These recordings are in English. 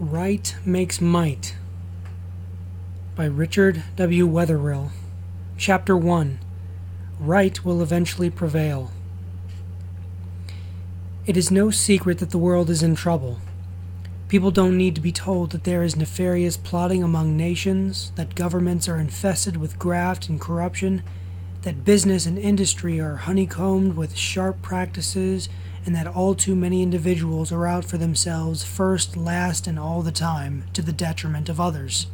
Right Makes Might by Richard W. Wetherill. Chapter 1. Right Will Eventually Prevail. It is no secret that the world is in trouble. People don't need to be told that there is nefarious plotting among nations, that governments are infested with graft and corruption, that business and industry are honeycombed with sharp practices, and that all too many individuals are out for themselves first, last, and all the time, to the detriment of others.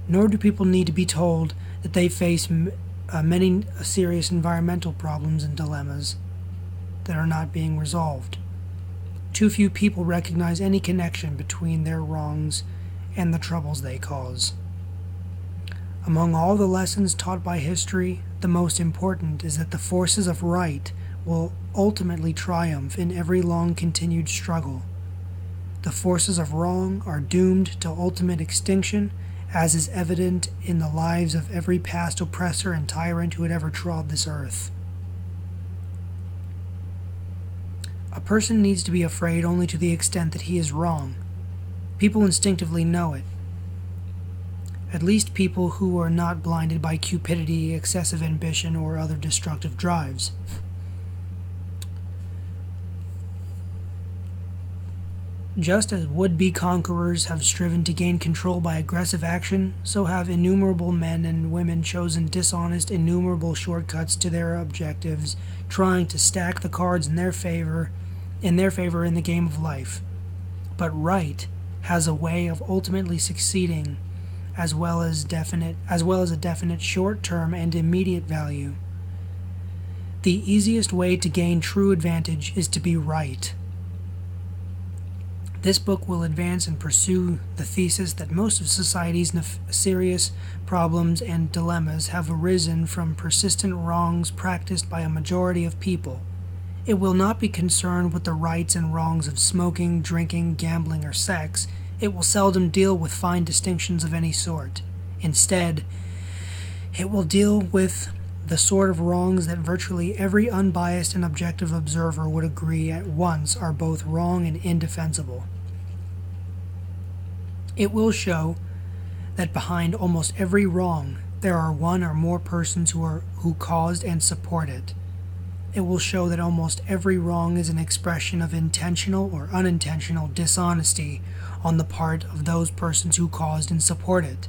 Nor do people need to be told that they face many serious environmental problems and dilemmas that are not being resolved. Too few people recognize any connection between their wrongs and the troubles they cause. Among all the lessons taught by history, the most important is that the forces of right will ultimately triumph in every long-continued struggle. The forces of wrong are doomed to ultimate extinction, as is evident in the lives of every past oppressor and tyrant who had ever trod this earth. A person needs to be afraid only to the extent that he is wrong. People instinctively know it. At least people who are not blinded by cupidity, excessive ambition, or other destructive drives. Just as would-be conquerors have striven to gain control by aggressive action, so have innumerable men and women chosen dishonest, innumerable shortcuts to their objectives, trying to stack the cards in their favor in the game of life. But right has a way of ultimately succeeding, as well as a definite short-term and immediate value. The easiest way to gain true advantage is to be right. This book will advance and pursue the thesis that most of society's serious problems and dilemmas have arisen from persistent wrongs practiced by a majority of people. It will not be concerned with the rights and wrongs of smoking, drinking, gambling, or sex. It will seldom deal with fine distinctions of any sort. Instead, it will deal with the sort of wrongs that virtually every unbiased and objective observer would agree at once are both wrong and indefensible. It will show that behind almost every wrong there are one or more persons who caused and support it. It will show that almost every wrong is an expression of intentional or unintentional dishonesty on the part of those persons who caused and support it.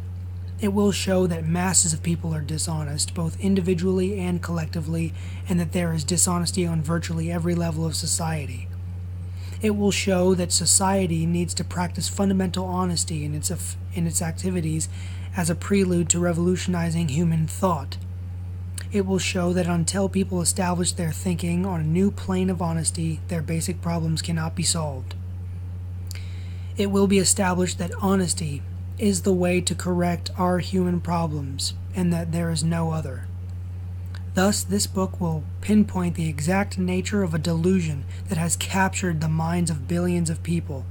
It will show that masses of people are dishonest, both individually and collectively, and that there is dishonesty on virtually every level of society. It will show that society needs to practice fundamental honesty in its activities as a prelude to revolutionizing human thought. It will show that until people establish their thinking on a new plane of honesty, their basic problems cannot be solved. It will be established that honesty is the way to correct our human problems, and that there is no other. Thus, this book will pinpoint the exact nature of a delusion that has captured the minds of billions of people.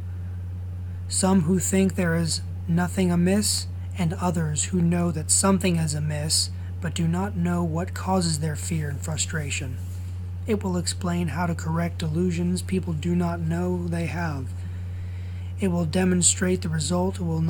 Some who think there is nothing amiss, and others who know that something is amiss, but do not know what causes their fear and frustration. It will explain how to correct delusions people do not know they have. It will demonstrate that the result will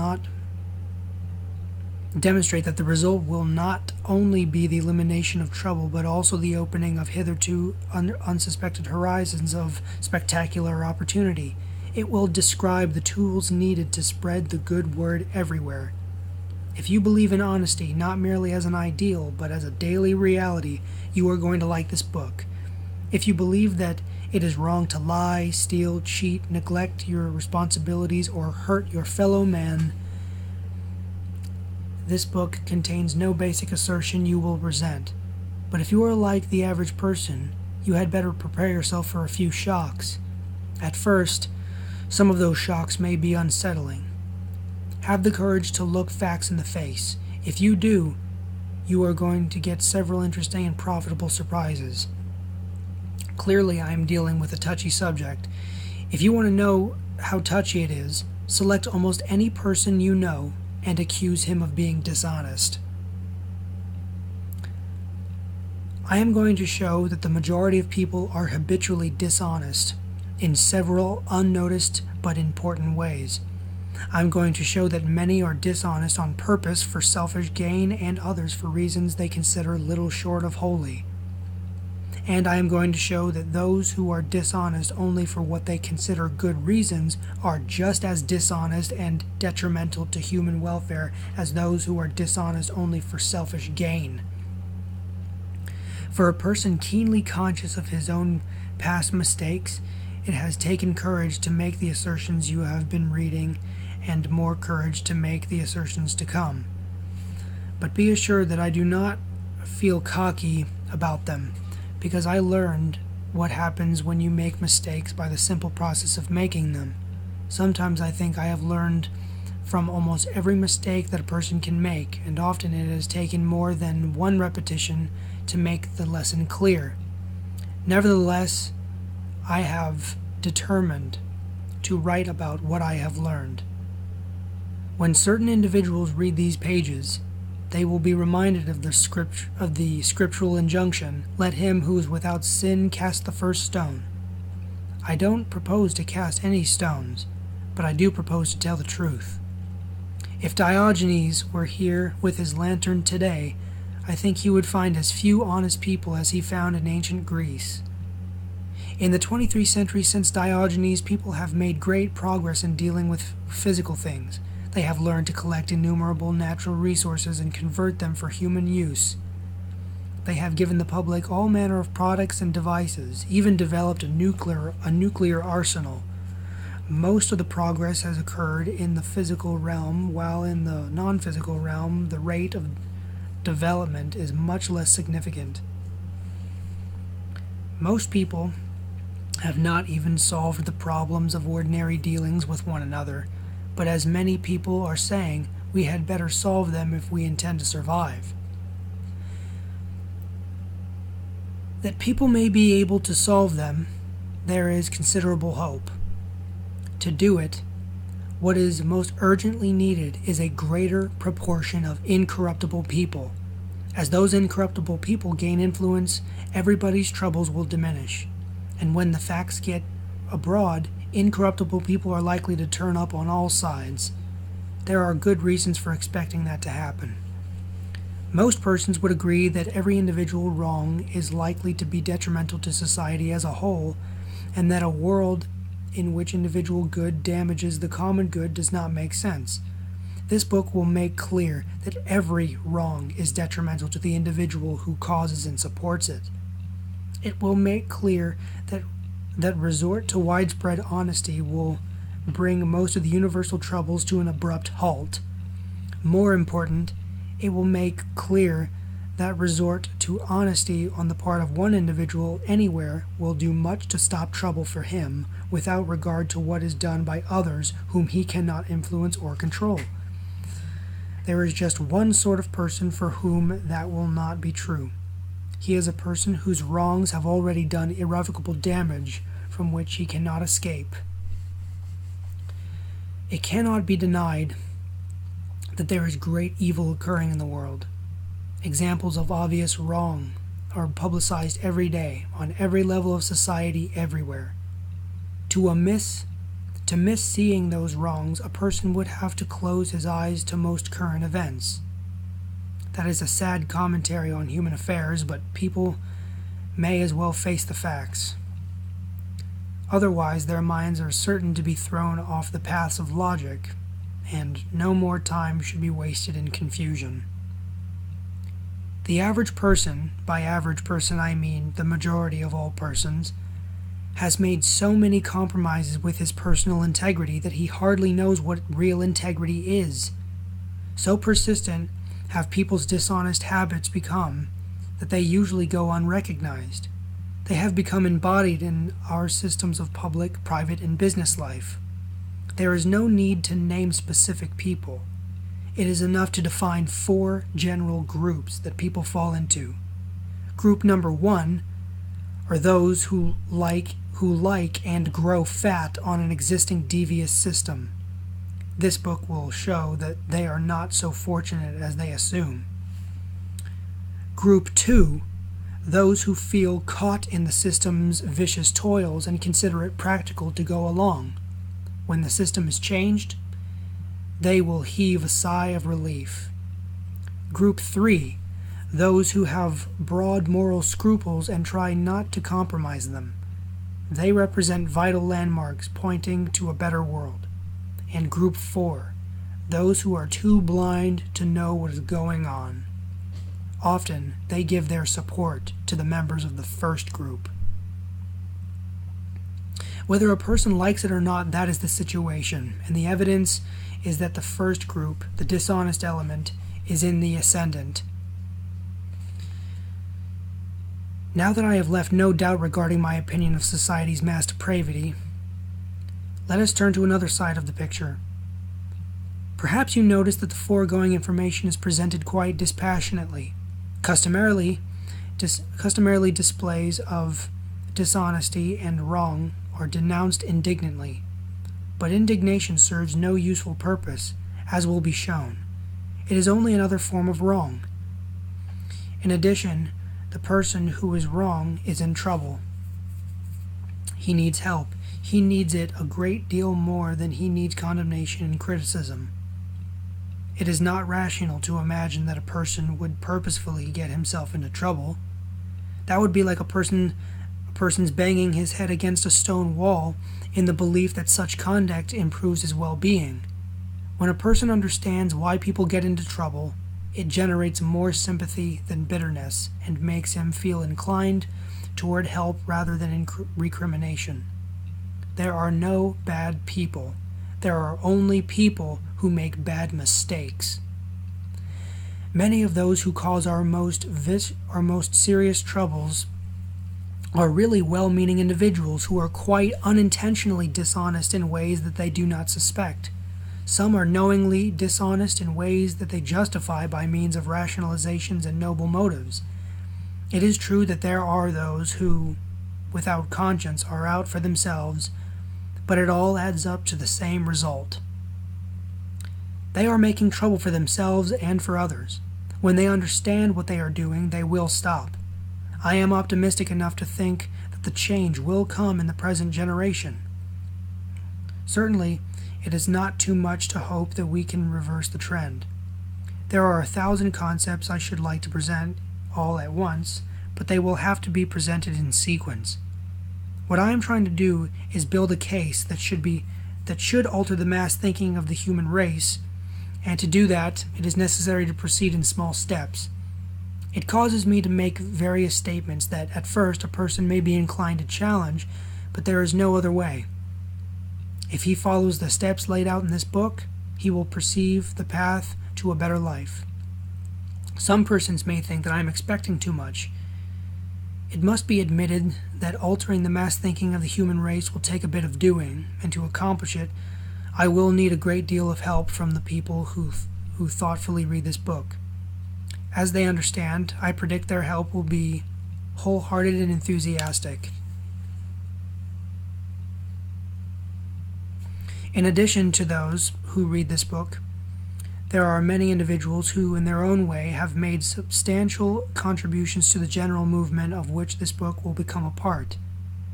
not only be the elimination of trouble, but also the opening of hitherto unsuspected horizons of spectacular opportunity. It will describe the tools needed to spread the good word everywhere. If you believe in honesty not merely as an ideal, but as a daily reality, you are going to like this book. If you believe that it is wrong to lie, steal, cheat, neglect your responsibilities, or hurt your fellow man, this book contains no basic assertion you will resent. But if you are like the average person, you had better prepare yourself for a few shocks. At first, some of those shocks may be unsettling. Have the courage to look facts in the face. If you do, you are going to get several interesting and profitable surprises. Clearly, I am dealing with a touchy subject. If you want to know how touchy it is, select almost any person you know and accuse him of being dishonest. I am going to show that the majority of people are habitually dishonest. in several unnoticed but important ways. I'm going to show that many are dishonest on purpose for selfish gain and others for reasons they consider little short of holy. And I am going to show that those who are dishonest only for what they consider good reasons are just as dishonest and detrimental to human welfare as those who are dishonest only for selfish gain. For a person keenly conscious of his own past mistakes, it has taken courage to make the assertions you have been reading, and more courage to make the assertions to come. But be assured that I do not feel cocky about them, because I learned what happens when you make mistakes by the simple process of making them. Sometimes I think I have learned from almost every mistake that a person can make, and often it has taken more than one repetition to make the lesson clear. Nevertheless, I have determined to write about what I have learned. When certain individuals read these pages, they will be reminded of the scriptural injunction, "Let him who is without sin cast the first stone." I don't propose to cast any stones, but I do propose to tell the truth. If Diogenes were here with his lantern today, I think he would find as few honest people as he found in ancient Greece. In the 23rd century since Diogenes, people have made great progress in dealing with physical things. They have learned to collect innumerable natural resources and convert them for human use. They have given the public all manner of products and devices, even developed a nuclear arsenal. Most of the progress has occurred in the physical realm, while in the non-physical realm, the rate of development is much less significant. Most people have not even solved the problems of ordinary dealings with one another, but as many people are saying, we had better solve them if we intend to survive. That people may be able to solve them, there is considerable hope. To do it, what is most urgently needed is a greater proportion of incorruptible people. As those incorruptible people gain influence, everybody's troubles will diminish. And when the facts get abroad, incorruptible people are likely to turn up on all sides. There are good reasons for expecting that to happen. Most persons would agree that every individual wrong is likely to be detrimental to society as a whole, and that a world in which individual good damages the common good does not make sense. This book will make clear that every wrong is detrimental to the individual who causes and supports it. It will make clear that resort to widespread honesty will bring most of the universal troubles to an abrupt halt. More important, it will make clear that resort to honesty on the part of one individual anywhere will do much to stop trouble for him, without regard to what is done by others whom he cannot influence or control. There is just one sort of person for whom that will not be true. He is a person whose wrongs have already done irrevocable damage from which he cannot escape. It cannot be denied that there is great evil occurring in the world. Examples of obvious wrong are publicized every day, on every level of society, everywhere. To miss seeing those wrongs, a person would have to close his eyes to most current events. That is a sad commentary on human affairs, but people may as well face the facts. Otherwise, their minds are certain to be thrown off the paths of logic, and no more time should be wasted in confusion. The average person, by average person I mean the majority of all persons, has made so many compromises with his personal integrity that he hardly knows what real integrity is. So persistent have people's dishonest habits become that they usually go unrecognized. They have become embodied in our systems of public, private, and business life. There is no need to name specific people. It is enough to define 4 general groups that people fall into. Group number 1 are those who like and grow fat on an existing devious system. This book will show that they are not so fortunate as they assume. Group 2, those who feel caught in the system's vicious toils and consider it practical to go along. When the system is changed, they will heave a sigh of relief. Group 3, those who have broad moral scruples and try not to compromise them. They represent vital landmarks pointing to a better world. And Group 4, those who are too blind to know what is going on. Often, they give their support to the members of the first group. Whether a person likes it or not, that is the situation, and the evidence is that the first group, the dishonest element, is in the ascendant. Now that I have left no doubt regarding my opinion of society's mass depravity, let us turn to another side of the picture. Perhaps you notice that the foregoing information is presented quite dispassionately. Customarily, displays of dishonesty and wrong are denounced indignantly, but indignation serves no useful purpose, as will be shown. It is only another form of wrong. In addition, the person who is wrong is in trouble. He needs help. He needs it a great deal more than he needs condemnation and criticism. It is not rational to imagine that a person would purposefully get himself into trouble. That would be like a person's banging his head against a stone wall in the belief that such conduct improves his well-being. When a person understands why people get into trouble, it generates more sympathy than bitterness and makes him feel inclined toward help rather than recrimination. There are no bad people. There are only people who make bad mistakes. Many of those who cause our most serious troubles are really well-meaning individuals who are quite unintentionally dishonest in ways that they do not suspect. Some are knowingly dishonest in ways that they justify by means of rationalizations and noble motives. It is true that there are those who, without conscience, are out for themselves, but it all adds up to the same result. They are making trouble for themselves and for others. When they understand what they are doing, they will stop. I am optimistic enough to think that the change will come in the present generation. Certainly, it is not too much to hope that we can reverse the trend. There are 1,000 concepts I should like to present all at once, but they will have to be presented in sequence. What I am trying to do is build a case that should alter the mass thinking of the human race, and to do that, it is necessary to proceed in small steps. It causes me to make various statements that at first a person may be inclined to challenge, but there is no other way. If he follows the steps laid out in this book, he will perceive the path to a better life. Some persons may think that I am expecting too much. It must be admitted that altering the mass thinking of the human race will take a bit of doing, and to accomplish it, I will need a great deal of help from the people who thoughtfully read this book. As they understand, I predict their help will be wholehearted and enthusiastic. In addition to those who read this book, there are many individuals who, in their own way, have made substantial contributions to the general movement of which this book will become a part.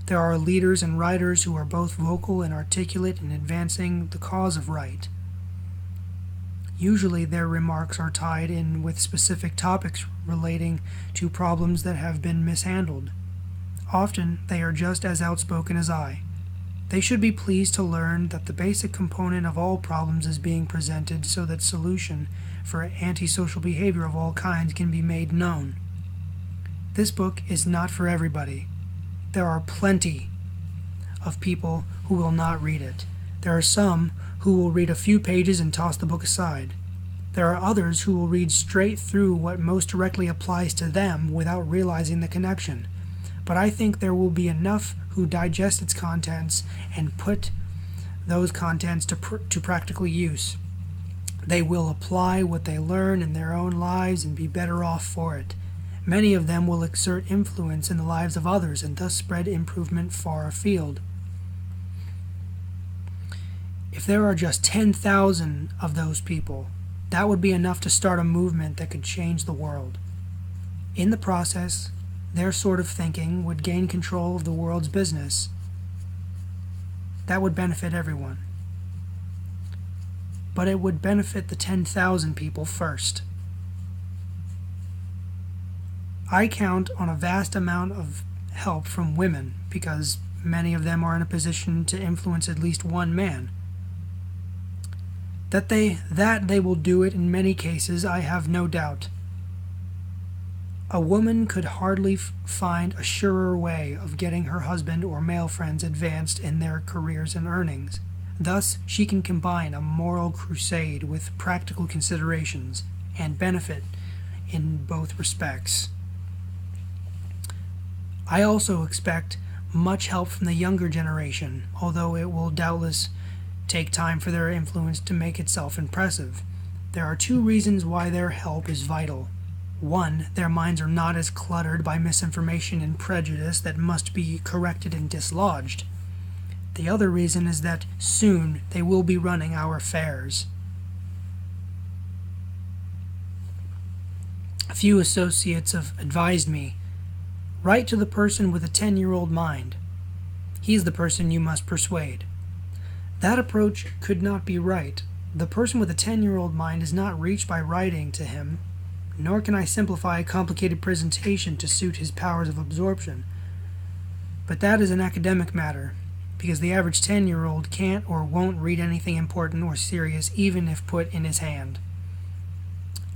There are leaders and writers who are both vocal and articulate in advancing the cause of right. Usually their remarks are tied in with specific topics relating to problems that have been mishandled. Often they are just as outspoken as I. They should be pleased to learn that the basic component of all problems is being presented so that solution for antisocial behavior of all kinds can be made known. This book is not for everybody. There are plenty of people who will not read it. There are some who will read a few pages and toss the book aside. There are others who will read straight through what most directly applies to them without realizing the connection. But I think there will be enough who digest its contents and put those contents to practical use. They will apply what they learn in their own lives and be better off for it. Many of them will exert influence in the lives of others and thus spread improvement far afield. If there are just 10,000 of those people, that would be enough to start a movement that could change the world. In the process, their sort of thinking would gain control of the world's business. That would benefit everyone. But it would benefit the 10,000 people first. I count on a vast amount of help from women because many of them are in a position to influence at least one man. That they will do it in many cases, I have no doubt. A woman could hardly find a surer way of getting her husband or male friends advanced in their careers and earnings. Thus, she can combine a moral crusade with practical considerations and benefit in both respects. I also expect much help from the younger generation, although it will doubtless take time for their influence to make itself impressive. There are two reasons why their help is vital. One, their minds are not as cluttered by misinformation and prejudice that must be corrected and dislodged. The other reason is that soon they will be running our affairs. A few associates have advised me, write to the person with a 10-year-old mind. He's the person you must persuade. That approach could not be right. The person with a 10-year-old mind is not reached by writing to him, nor can I simplify a complicated presentation to suit his powers of absorption. But that is an academic matter, because the average 10-year-old can't or won't read anything important or serious even if put in his hand.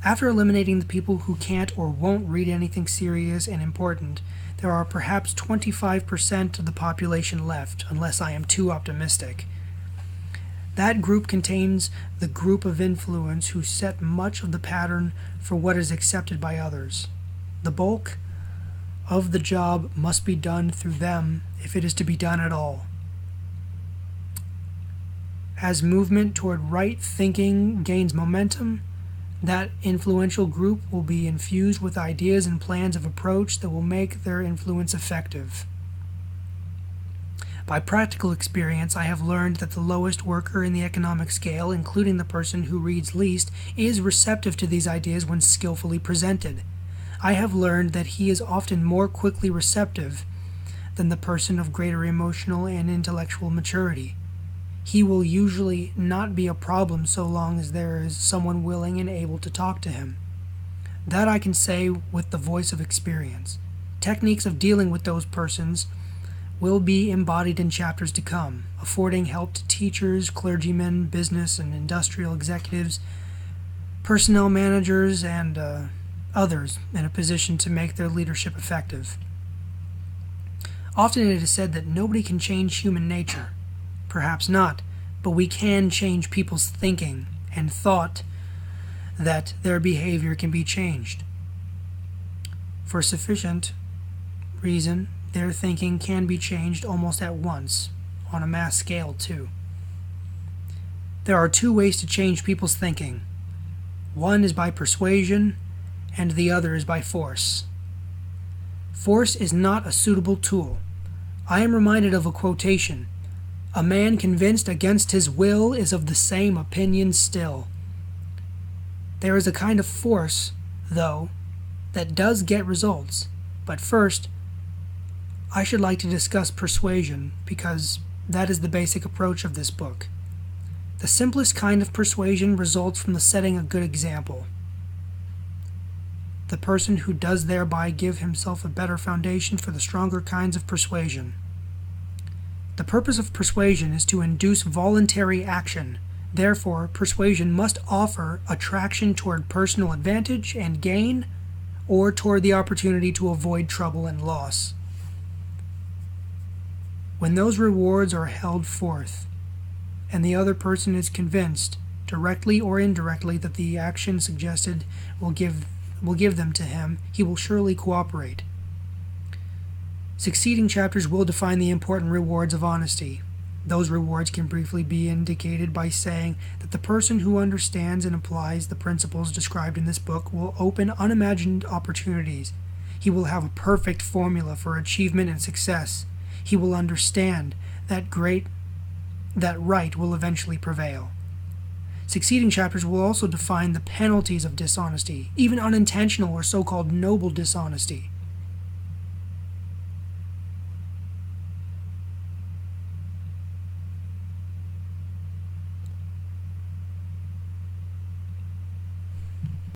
After eliminating the people who can't or won't read anything serious and important, there are perhaps 25% of the population left, unless I am too optimistic. That group contains the group of influence who set much of the pattern for what is accepted by others. The bulk of the job must be done through them if it is to be done at all. As movement toward right thinking gains momentum, that influential group will be infused with ideas and plans of approach that will make their influence effective. By practical experience, I have learned that the lowest worker in the economic scale, including the person who reads least, is receptive to these ideas when skillfully presented. I have learned that he is often more quickly receptive than the person of greater emotional and intellectual maturity. He will usually not be a problem so long as there is someone willing and able to talk to him. That I can say with the voice of experience. Techniques of dealing with those persons will be embodied in chapters to come, affording help to teachers, clergymen, business and industrial executives, personnel managers, and others in a position to make their leadership effective. Often it is said that nobody can change human nature. Perhaps not, but we can change people's thinking and thought that their behavior can be changed. For sufficient reason, their thinking can be changed almost at once, on a mass scale too. There are two ways to change people's thinking. One is by persuasion, and the other is by force. Force is not a suitable tool. I am reminded of a quotation. A man convinced against his will is of the same opinion still. There is a kind of force, though, that does get results. But first, I should like to discuss persuasion, because that is the basic approach of this book. The simplest kind of persuasion results from the setting a good example. The person who does thereby give himself a better foundation for the stronger kinds of persuasion. The purpose of persuasion is to induce voluntary action. Therefore, persuasion must offer attraction toward personal advantage and gain, or toward the opportunity to avoid trouble and loss. When those rewards are held forth, and the other person is convinced, directly or indirectly, that the action suggested will give them to him, he will surely cooperate. Succeeding chapters will define the important rewards of honesty. Those rewards can briefly be indicated by saying that the person who understands and applies the principles described in this book will open unimagined opportunities. He will have a perfect formula for achievement and success. He will understand that right will eventually prevail. Succeeding chapters will also define the penalties of dishonesty, even unintentional or so-called noble dishonesty.